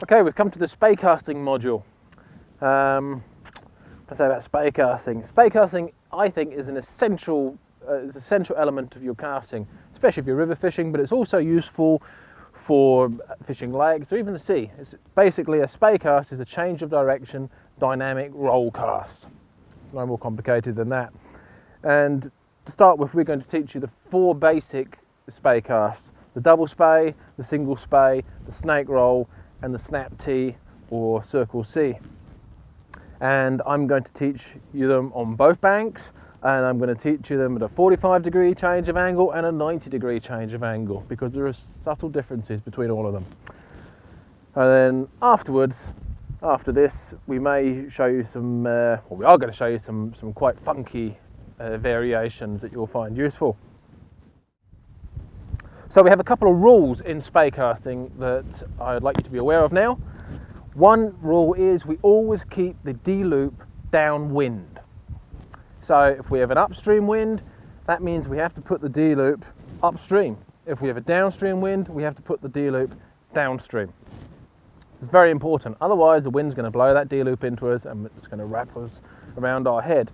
Okay, we've come to the spey casting module. Let's say about spey casting. Spey casting, I think, is an essential element of your casting, especially if you're river fishing, but it's also useful for fishing lakes or even the sea. It's basically a spey cast is a change of direction, dynamic roll cast. It's no more complicated than that. And to start with, we're going to teach you the 4 basic spey casts: the double spey, the single spey, the snake roll, and the snap T or circle C. And I'm going to teach you them on both banks, and I'm going to teach you them at a 45-degree change of angle and a 90-degree change of angle, because there are subtle differences between all of them. And then afterwards, after this, we may show you some, we are going to show you some quite funky variations that you'll find useful. So we have a couple of rules in spey casting that I'd like you to be aware of now. One rule is we always keep the D-loop downwind. So if we have an upstream wind, that means we have to put the D-loop upstream. If we have a downstream wind, we have to put the D-loop downstream. It's very important, otherwise the wind's going to blow that D-loop into us and it's going to wrap us around our head.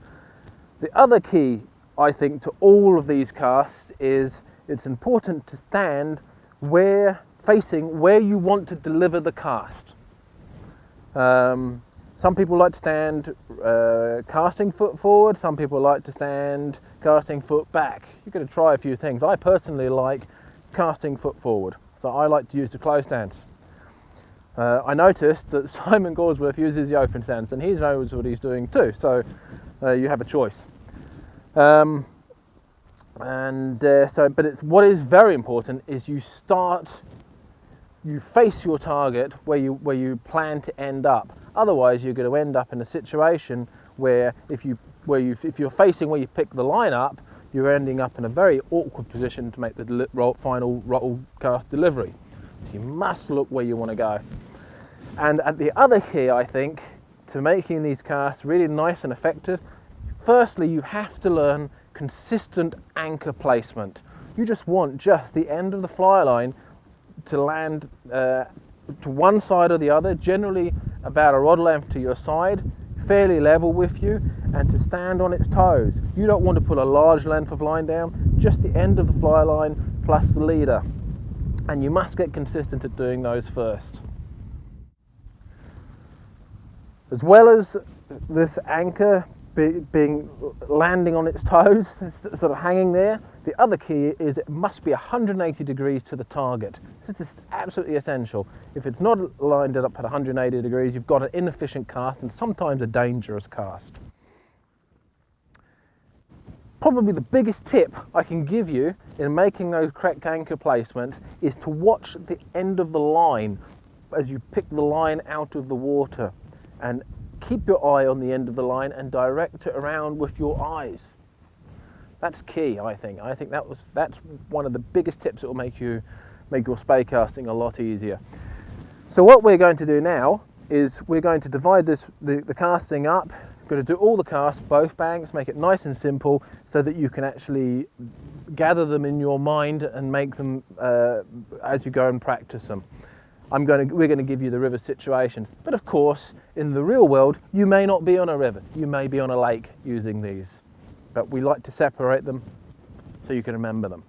The other key, I think, to all of these casts is it's important to stand facing where you want to deliver the cast. Some people like to stand casting foot forward, some people like to stand casting foot back. You're going to try a few things. I personally like casting foot forward, so I like to use the closed stance. I noticed that Simon Gorsworth uses the open stance, and he knows what he's doing too, so you have a choice. But what is very important is you face your target where you plan to end up. Otherwise, you're going to end up in a situation where if you're facing where you pick the line up, you're ending up in a very awkward position to make the final roll cast delivery. So you must look where you want to go. And the other key, I think, to making these casts really nice and effective, firstly, you have to learn consistent anchor placement. You just want the end of the fly line to land to one side or the other, generally about a rod length to your side, fairly level with you, and to stand on its toes. You don't want to put a large length of line down, just the end of the fly line plus the leader. And you must get consistent at doing those first. As well as this anchor landing on its toes, sort of hanging there, the other key is it must be 180 degrees to the target. This is absolutely essential. If it's not lined up at 180 degrees, you've got an inefficient cast and sometimes a dangerous cast. Probably the biggest tip I can give you in making those correct anchor placements is to watch the end of the line as you pick the line out of the water, and keep your eye on the end of the line and direct it around with your eyes. That's key, I think. I think that's one of the biggest tips that will make your spey casting a lot easier. So what we're going to do now is we're going to divide the casting up. We're going to do all the casts, both banks, make it nice and simple so that you can actually gather them in your mind and make them as you go and practice them. We're going to give you the river situations, but of course in the real world you may not be on a river, you may be on a lake using these, but we like to separate them so you can remember them.